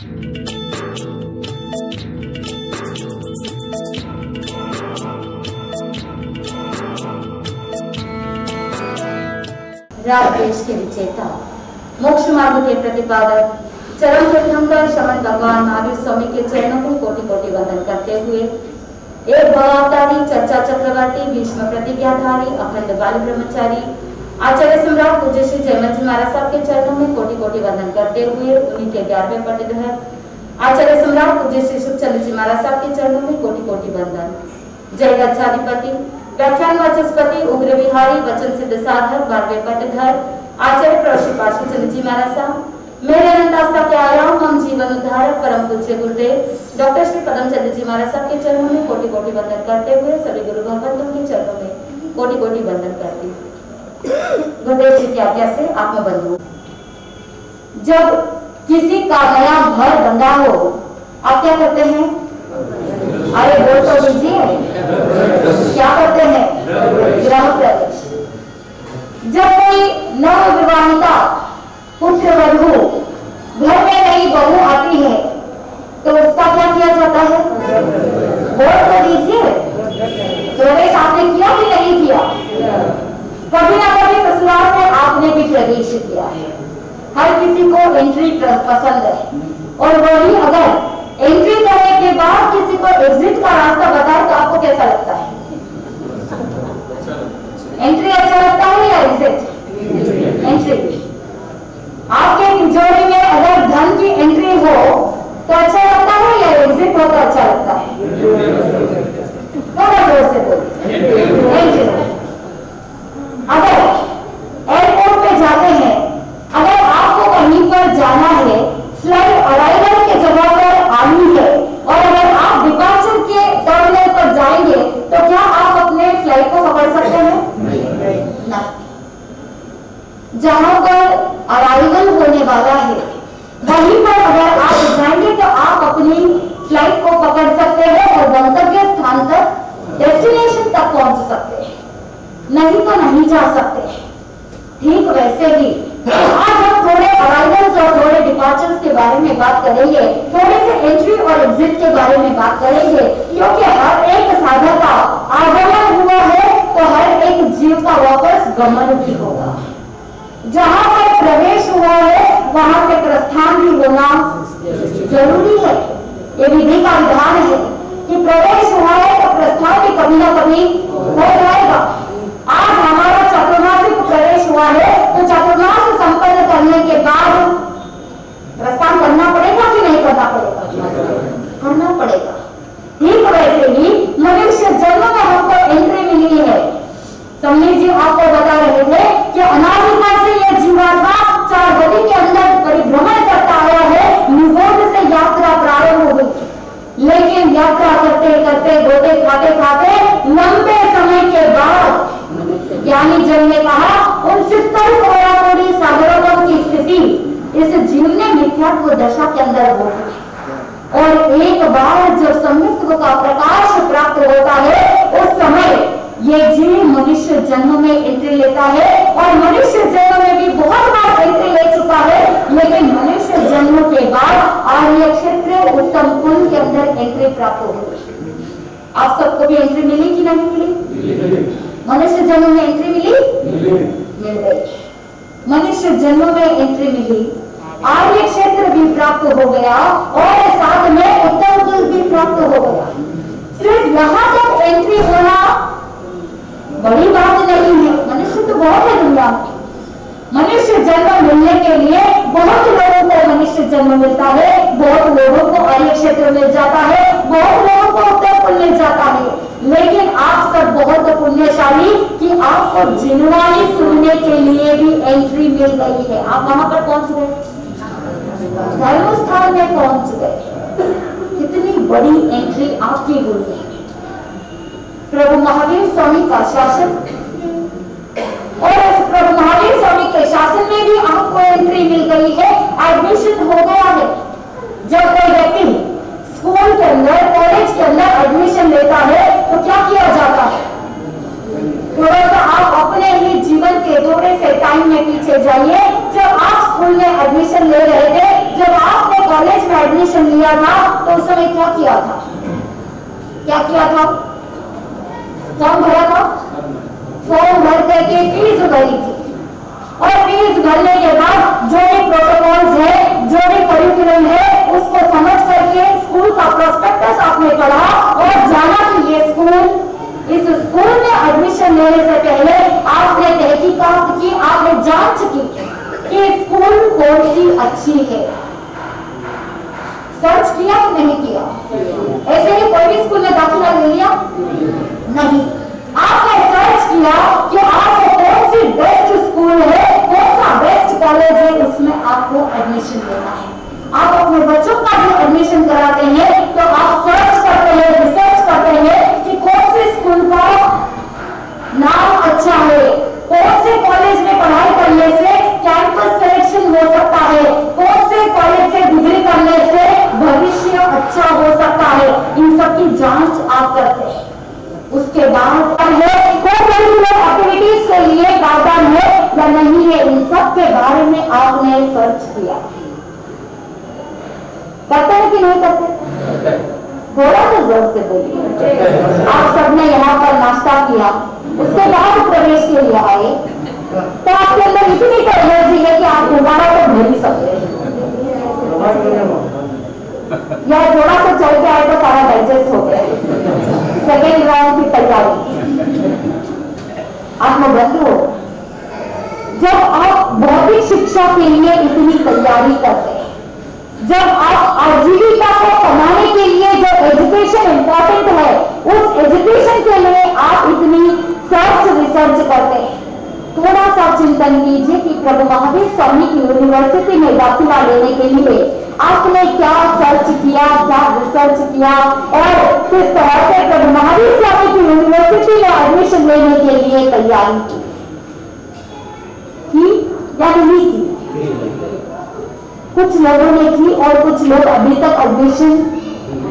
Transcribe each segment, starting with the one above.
राज देश के विजेता, मोक्ष मार्ग के प्रतिपादक, चरम तीर्थंकर शमन भगवान महावीर स्वामी के चरणों को कोटि कोटि वंदन करते हुए एक भवावतारी, चर्चा चक्रवर्ती, भीष्म प्रतिज्ञाधारी, अखंड बाल ब्रह्मचारी आचार्य सम्राट पूज्य श्री जयमल जी महाराज साहब के चरणों में कोटि कोटि वंदन करते हुए उन्हीं के 11वें पट्टेधर आचार्य सम्राट पूज्य श्री सुखचंद्र जी महाराज साहब के चरणों में कोटि कोटि वंदन। जय गच्छाधिपति, व्याख्यान वाचस्पति, उग्र विहारी, वचन सिद्ध साधक, 12वें पट्टेधर आचार्य प्रश्री पार्श्वचंद्र जी महाराज साहब, मेरे अनंत आस्था के आयाम हम जीवन उद्धारक परम पूज्य गुरुदेव डॉक्टर श्री पदम चंद्र जी महाराज साहब के चरणों में कोटि कोटि वंदन करते हुए सभी गुरु भगवंतों के चरणों में कोटि कोटि वंदन करती हूँ। गुरुदेव जी की आज्ञा से आत्मबंधु, जब किसी का नया घर बंधा हो आप क्या करते हैं? अरे बोल तो दीजिए, क्या करते हैं? गृह प्रवेश। जब कोई नवविवाहिता पुत्र वधू घर में नई बहू आती है तो उसका क्या किया जाता है? बोल तो दीजिए, प्रवेश आपने किया कि नहीं किया? कभी ना कभी ससुराल में आपने भी प्रवेश किया है। हर किसी को एंट्री पसंद है, और वही अगर एंट्री करने के बाद किसी को एग्जिट का रास्ता बताए तो आपको कैसा लगता है? एंट्री अच्छा लगता है या एग्जिट? एंट्री। आपके तिजोरी में अगर धन की एंट्री हो तो अच्छा लगता है या एग्जिट हो तो अच्छा लगता है? थोड़ा जोर से बोलिए। अगर एयरपोर्ट पे जाते हैं, अगर आपको कहीं पर जाना है, फ्लाइट अराइवल के जगह पर आनी है और अगर आप डिपार्चर के टर्मिनल पर जाएंगे तो क्या आप अपने फ्लाइट को पकड़ सकते हैं? नहीं। जहां पर अराइवल होने वाला है वहीं पर अगर आप जाएंगे तो आप अपनी फ्लाइट को पकड़ सकते हैं और गंतव्य स्थान तक, डेस्टिनेशन तक पहुंच सकते हैं, नहीं तो नहीं जा सकते। ठीक वैसे ही आज हम थोड़े अराइवल्स और थोड़े डिपार्चर्स के बारे में बात करेंगे, थोड़े से एंट्री और एग्जिट के बारे में बात करेंगे, क्योंकि हर एक साधक का आगमन हुआ है तो हर एक जीव का वापस गमन भी होगा। जहां पर प्रवेश हुआ है वहां से प्रस्थान भी होना जरूरी है। ये विधि का विधान है कि प्रवेश हुआ है तो प्रस्थान भी कभी ना कभी हो जाएगा। आज हमारा चतुर्मासिक प्रवेश हुआ है तो चतुर्मास संपन्न करने के बाद प्रस्थान करना पड़ेगा कि नहीं करना पड़ेगा? करना पड़ेगा। ठीक वैसे ही मनुष्य जन्म में हमको एंट्री मिली है। समीर जी आपको बता रहे थे कि अनादिकाल से यह जीवात्मा 4 गति के अंदर परिभ्रमण करता आया है। निगोद से यात्रा प्रारंभ हो गई, लेकिन यात्रा करते करते गोते खाते खाते लंबे समय के बाद ज्ञानी जन ने कहा 69 कोड़ी सागरों की स्थिति इस जीव ने मिथ्यात्व दशा के अंदर हो गई, और एक बार जब सम्यक्त्व का प्रकाश प्राप्त होता है उस समय ये जीव मनुष्य जन्म में एंट्री लेता है, और मनुष्य जन्म में भी बहुत बार एंट्री ले चुका है, लेकिन मनुष्य जन्म के बाद आर्य क्षेत्र उत्तम कुल के अंदर एंट्री प्राप्त हो गई। आप सबको भी एंट्री मिली कि नहीं मिली? मनुष्य जन्म में एंट्री मिल गई। मनुष्य जन्म में एंट्री मिली, आर्य क्षेत्र भी प्राप्त हो गया और साथ में उत्तम कुल भी प्राप्त हो गया। सिर्फ यहाँ तक एंट्री होना बड़ी बात नहीं है। मनुष्य तो बहुत है दुनिया में। मनुष्य जन्म मिलने के लिए बहुत लोगों को मनुष्य जन्म मिलता है, बहुत लोगों को आर्य क्षेत्र मिल जाता है, बहुत लोगों को उत्तर कुल मिल जाता है, लेकिन आप सब बहुत पुण्यशाली कि आपको जिनवाणी सुनने के लिए भी एंट्री मिल गई है। आप वहां पर पहुंच गए, धर्म स्थान में पहुंच गए। कितनी बड़ी एंट्री आपकी हुई है। प्रभु महावीर स्वामी का शासन, और प्रभु महावीर स्वामी के शासन में भी आपको एंट्री मिल गई है, एडमिशन हो गया है। जब कोई व्यक्ति स्कूल के अंदर, कॉलेज के अंदर एडमिशन लेता है तो क्या किया जाता है? थोड़ा सा आप अपने ही जीवन के थोड़े से टाइम में पीछे जाइए। जब आप स्कूल में एडमिशन ले रहे थे, जब आपने कॉलेज में एडमिशन लिया था तो उस समय क्या किया था? फॉर्म भरा था, फॉर्म भर करके फीस भरी थी और फीस भरने के बाद जो भी प्रोटोकॉल्स है, जो भी करिकुलम है, उसको समझ करके स्कूल का प्रोस्पेक्टस आपने पढ़ा और जाना कि ये स्कूल, इस स्कूल में एडमिशन लेने से पहले आपने तहकीकात की, आपने जांच की कि स्कूल कौन सी अच्छी है। सर्च किया कि नहीं किया? ऐसे ही कोई भी स्कूल में दाखिला ले लिया? नहीं, आपने सर्च किया कि आपको कौन सी बेस्ट स्कूल है, कौन सा बेस्ट कॉलेज है, उसमें आपको एडमिशन लेना है। आप अपने बच्चों का भी एडमिशन कराते हैं तो आप सर्च करते हैं, रिसर्च करते हैं कि कौन से स्कूल का नाम अच्छा है, कौन से कॉलेज में पढ़ाई करने से कैंपस सिलेक्शन हो सकता है, कौन से कॉलेज से डिग्री करने से भविष्य अच्छा हो सकता है। इन सब की जांच आप करते हैं। उसके बाद एक्टिविटीज के लिए प्रावधान है या नहीं है, इन सब के बारे में आपने सर्च किया। करते हैं कि नहीं करते? थोड़ा सा जोर से बोलिए। आप सबने यहाँ पर नाश्ता किया, उसके बाद प्रवेश के लिए आए तो आपके अंदर इतनी तो एनर्जी है कि आप दोबारा तो भर ही सकते हैं, या थोड़ा सा चल के आए तो सारा डाइजेस्ट हो गया। सेकेंड राउंड की तैयारी आप बंद हो। जब आप भौतिक शिक्षा के लिए इतनी तैयारी करते हैं, जब आप आजीविका को कमाने के लिए जो एजुकेशन इंपॉर्टेंट है, उस एजुकेशन के लिए आप इतनी सर्च रिसर्च करते हैं, थोड़ा सा चिंतन कीजिए कि प्रभु महावीर स्वामी की यूनिवर्सिटी में दाखिला लेने के लिए आपने क्या सर्च किया, क्या रिसर्च किया और किस तरह से प्रभु महावीर स्वामी की यूनिवर्सिटी में एडमिशन लेने के लिए तैयारी की या नहीं की? कुछ लोगों ने की और कुछ लोग अभी तक एडमिशन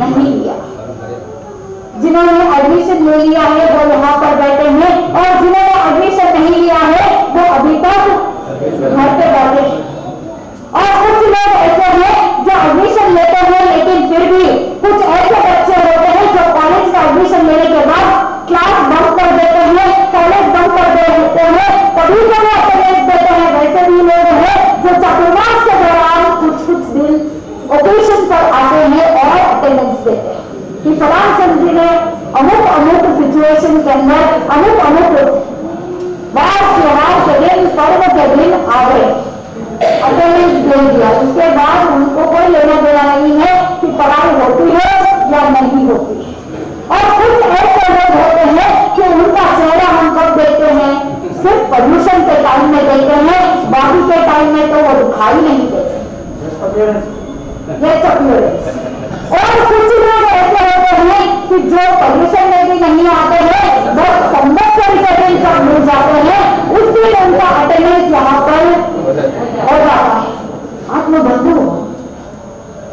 नहीं लिया। जिन्होंने एडमिशन ले लिया है वो यहाँ पर बैठे हैं और जिन्होंने एडमिशन नहीं लिया है वो अभी तक घर पे बैठे हैं। और कुछ लोग ऐसे हैं जो एडमिशन लेते हैं लेकिन फिर भी कुछ ऐसे बच्चे होते हैं जो कॉलेज का एडमिशन लेने के बाद क्लास बंक कर देते हैं, कॉलेज बंक कर देते हैं, कभी कभी अटेंडेंस देते हैं। वैसे भी लोग हैं जो चतुर्मास के दौरान कुछ दिन ओकेशन पर आते हैं और अटेंडेंस देते हैं कि फलान चंद जी ने अमुक सिचुएशन के अंदर अमुक त्योहार के दिन, पर्व के दिन आ गए, अटेंडेंस दे दिया। उसके बाद उनको कोई लेना देना नहीं है कि पढ़ाई होती है या नहीं होती है। और कुछ ऐसे लोग होते हैं कि उनका चेहरा हम कब देखते हैं? सिर्फ प्रदूषण के टाइम में देखते हैं, बाकी के टाइम में तो वो दिखाई नहीं देते। और कुछ लोग ऐसे होते हैं कि जो प्रदूषण में भी नहीं आते हैं, बस संवत्सर के दिन सब मिल जाते हैं, उस दिन उनका अटेंडेंस यहाँ पर हो जाता है। आत्मबंधु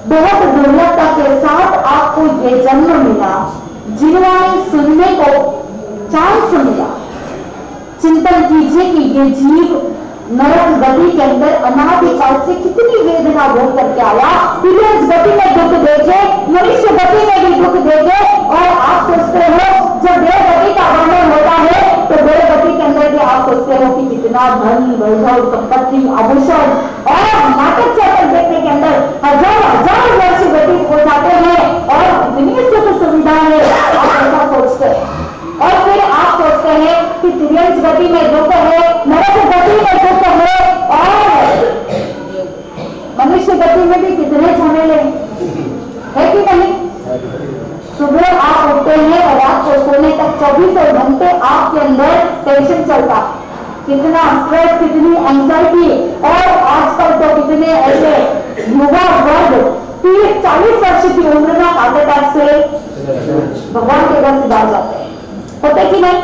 बहुत दुर्लभता के साथ आपको ये जन्म मिला, जिन्होंने सुनने को चांस मिला। चिंतन कीजिए कि ये जीव नरक गति के अंदर अनादिकाल से कितनी वेदना भोग करके आया। पीरियड्स गति में दुख देखे, मनुष्य गति में भी दुख देखे, और आप सोचते हो जब देह गति का वर्णन होता है तो देह गति के अंदर भी आप सोचते हो कि कितना धन, वैभव, संपत्ति, आभूषण और नाटक चैतन देखने के अंदर हजार वर्ष व्यतीत हो जाते हैं और इतनी सुख सुविधाएं आप ऐसा सोचते हैं। और फिर आप सोचते हैं कि तिर्यंश गति में दुख है, नरक गति में दुख है, और मनुष्य गति में भी कितने झमेले है कि नहीं? सुबह आप उठते हैं और रात को सोने तक 24 घंटे आपके अंदर टेंशन चलता है, कितना स्ट्रेस, कितनी एंजाइटी। और आजकल तो कितने ऐसे युवा वर्ग 30-40 वर्ष की उम्र में हार्ट अटैक से भगवान के घर से बाहर जाते हैं, होते कि नहीं?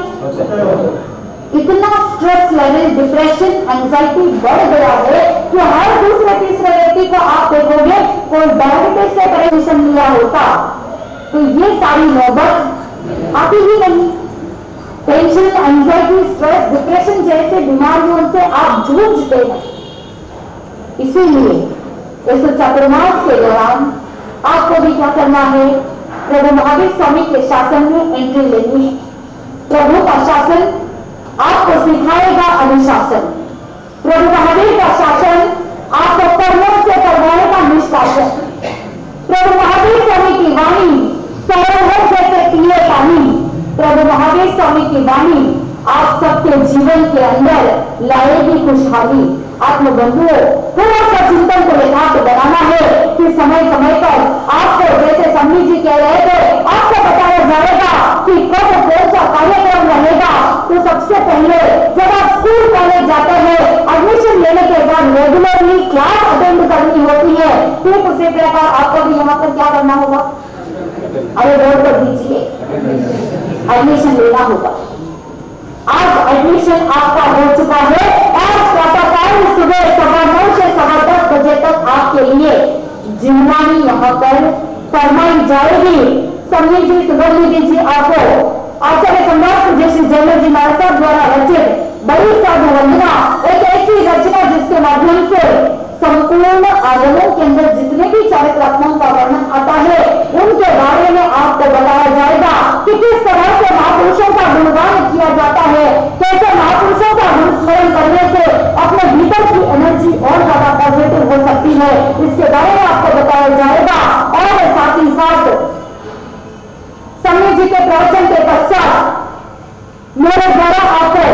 इतना स्ट्रेस लेवल, डिप्रेशन, एंजाइटी बढ़ गया है कि हर दूसरे तीसरे व्यक्ति को आप देखोगे कोई डायबिटीज से परेशान लिया होता तो ये सारी नौबत आती ही नहीं। टेंशन, एंजाइटी, स्ट्रेस, डिप्रेशन जैसे बीमारियों से आप जूझते हैं। इसीलिए इस चतुर्मास के दौरान आपको भी क्या करना है, प्रभु महावीर स्वामी के शासन में एंट्री लेनी है। प्रभु का शासन आपको सिखाएगा अनुशासन। प्रभु महावीर का शासन आपको कर्मों से करवाएगा निष्कासन। प्रभु महावीर स्वामी की वाणी सरल है जैसे पिए पानी। प्रभु महावीर स्वामी की वाणी आप सबके जीवन के अंदर लाएगी खुशहाली। आत्म बंधुओं, थोड़ा सा चिंतन को यथार्थ बनाना है कि समय समय पर आपको, जैसे सम्मी जी कह रहे थे, आपको बताया जाएगा कि कब कौन सा कार्यक्रम रहेगा। तो सबसे पहले जब आप स्कूल कॉलेज जाते हैं, एडमिशन लेने के बाद रेगुलरली क्लास अटेंड करनी होती है, ठीक उसी प्रकार आपको भी यहाँ पर क्या करना होगा, अरे बोर्ड पर दीजिए, एडमिशन लेना होगा। आज एडमिशन आपका हो चुका है। आज प्रातःकाल सुबह 9:15 से 10:15 बजे तक आपके लिए जीवनी यहाँ पर फरमाई जाएगी। सम्मी जी, सुगंधी जी आपको आचार्य सम्राट पूज्य श्री जयललिता जी महाराज साहब द्वारा रचित बड़ी साधु वंदना, एक ऐसी रचना जिसके माध्यम से संपूर्ण आगमों के अंदर जितने भी चारित्रात्माओं का वर्णन आता है उनके बारे में आपको बताया जाएगा कि किस तरह से महापुरुषों का गुणगान किया जाता है, कैसे महापुरुषों का गुणस्मरण करने से अपने भीतर की एनर्जी और ज्यादा पॉजिटिव हो सकती है। इसके बारे में आपको बताया जाएगा। और साथ ही साथ सम्मी जी के प्रवचन के पश्चात मेरे द्वारा आपको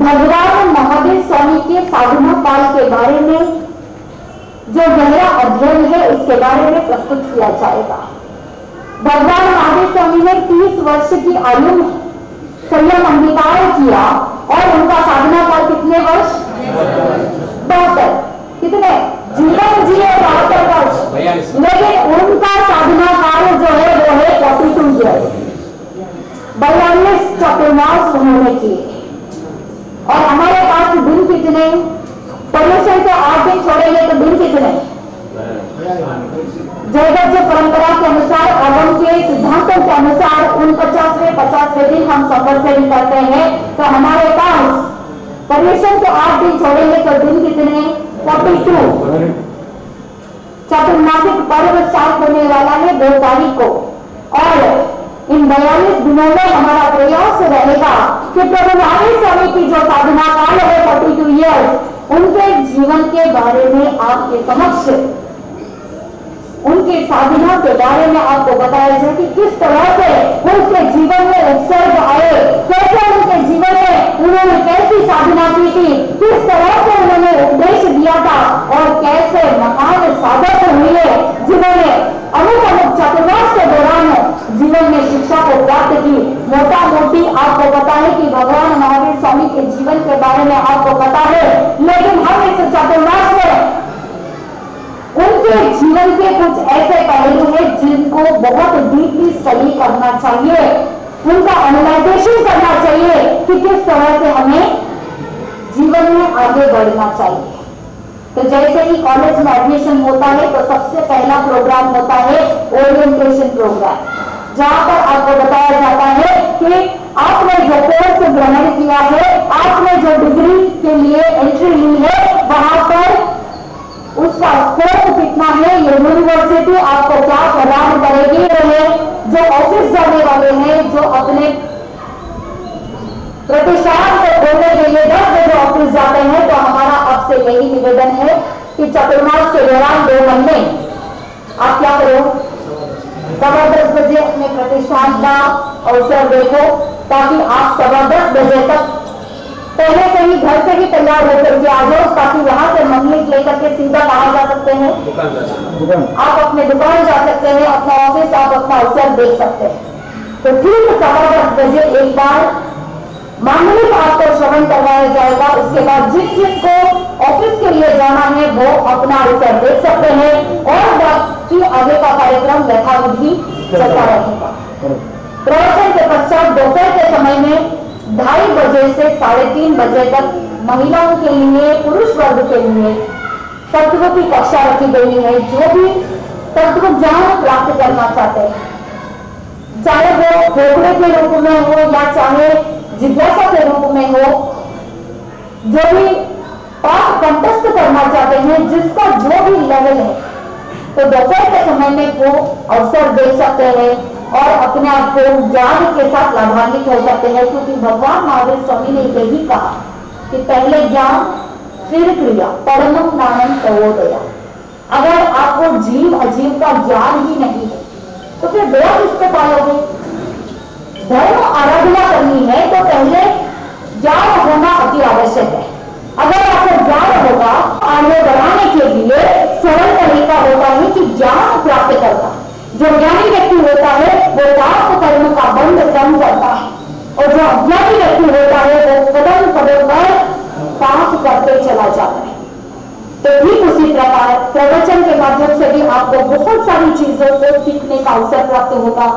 भगवान महावीर स्वामी के साधना काल के बारे में जो गहरा अध्ययन है उसके बारे में प्रस्तुत किया जाएगा। भगवान महावीर स्वामी ने 30 वर्ष की आयु में संयम अंगीकार किया और उनका साधना काल कितने वर्ष, 72, कितने जीवन जिए 72 वर्ष, लेकिन उनका साधना काल जो है वो है 42 ईयर्स, 42 चतुर्मास उन्होंने किए। और हमारे पास दिन कितने, परमेश्वर से 8 दिन छोड़ेंगे तो दिन कितने, जयगत जो परंपरा के अनुसार, आगम के सिद्धांतों के अनुसार उन 50वें दिन हम सफर से निकलते हैं। तो हमारे पास परमेश्वर को 8 दिन छोड़ेंगे तो दिन कितने, 42। चतुर्मासिक पर्व स्टार्ट होने वाला है 2 तारीख को और इन 42 दिनों में हमारा प्रयास रहेगा कि प्रभु महावीर स्वामी की जो साधना काल है 42 ईयर्स, उनके जीवन के बारे में आपके समक्ष, उनके साधना के बारे में आपको बताया जाए कि किस तरह से उनके जीवन में उत्सर्ग आए, कैसे उनके जीवन में उन्होंने कैसी साधना की थी, किस तरह से उन्होंने उपदेश दिया था और कैसे महान साधक हुए जिन्होंने अमुक चतुर्मास के दौरान जीवन में शिक्षा को प्राप्त की। मोटा मोटी आपको पता है कि भगवान महावीर स्वामी के जीवन के बारे में आपको पता है, लेकिन हम इस चतुर्मास में उनके जीवन के कुछ ऐसे पहलू हैं जिनको बहुत डीपली स्टडी करना चाहिए, उनका एनालाइजेशन करना चाहिए कि किस तरह से हमें जीवन में आगे बढ़ना चाहिए। तो जैसे ही कॉलेज में एडमिशन होता है तो सबसे पहला प्रोग्राम होता है ओरिएंटेशन प्रोग्राम, जहां पर आपको बताया जाता है कि आपने जो कोर्स ग्रहण किया है, आपने जो डिग्री के लिए एंट्री ली है, वहां पर उसका स्कोप कितना है, ये यूनिवर्सिटी आपको क्या प्रदान करेगी। जो ऑफिस जाने वाले हैं, जो अपने प्रतिष्ठान को खोलने के लिए 10 बजे ऑफिस जाते हैं, तो हमारा आपसे यही निवेदन है कि चतुर्मास के दौरान 2 महीने आप क्या करो, 10:15 बजे अपने प्रतिष्ठान का अवसर देखो, ताकि आप 10:15 बजे तक पहले से ही घर से ही तैयार होकर के आ जाओ, ताकि यहाँ से मंगली लेकर के सीधा कहाँ जा सकते हैं, आप अपने दुकान जा सकते हैं, अपना ऑफिस, आप अपना अवसर देख सकते हैं। तो ठीक 10:15 बजे एक बार मांगलिक आपको श्रवण करवाया जाएगा। उसके बाद जिसको ऑफिस के लिए जाना है वो अपना अवसर देख सकते हैं और बाकी आगे का कार्यक्रम यथाविधि चलता रहेगा। प्रवचन के पश्चात दोपहर के समय में 2:30 बजे से 3:30 बजे तक महिलाओं के लिए, पुरुष वर्ग के लिए तत्व की कक्षा रखी गई है। जो भी तत्व ज्ञान प्राप्त करना चाहते हैं, चाहे वो खोखले के रूप में हो या चाहे जिज्ञासा के रूप में हो, जो भी पाठ कंठस्थ करना चाहते हैं, जिसका जो भी लेवल है, तो दोपहर के समय में वो अवसर दे सकते हैं और अपने आप को ज्ञान के साथ लाभान्वित हो सकते हैं, क्योंकि भगवान महावीर स्वामी ने यही कहा कि पहले ज्ञान फिर क्रिया, परमं ज्ञानं तवोदया। अगर आपको जीव अजीव का ज्ञान ही नहीं है तो फिर दया किसको पालोगे? धर्म आराधना करनी है तो पहले ज्ञान होना अति आवश्यक है। अगर आपको ज्ञान होगा, आगे बढ़ाने के लिए सरल तरीका होता है कि ज्ञान प्राप्त करना। जो ज्ञानी व्यक्ति होता है वो पाप कर्म का बंध कम करता है, और जो अज्ञानी व्यक्ति होता है वो कदम कदम पर पाप करते चला जाता है। तो ठीक उसी प्रकार प्रवचन के माध्यम से भी आपको बहुत सारी चीजों को सीखने का अवसर प्राप्त होगा।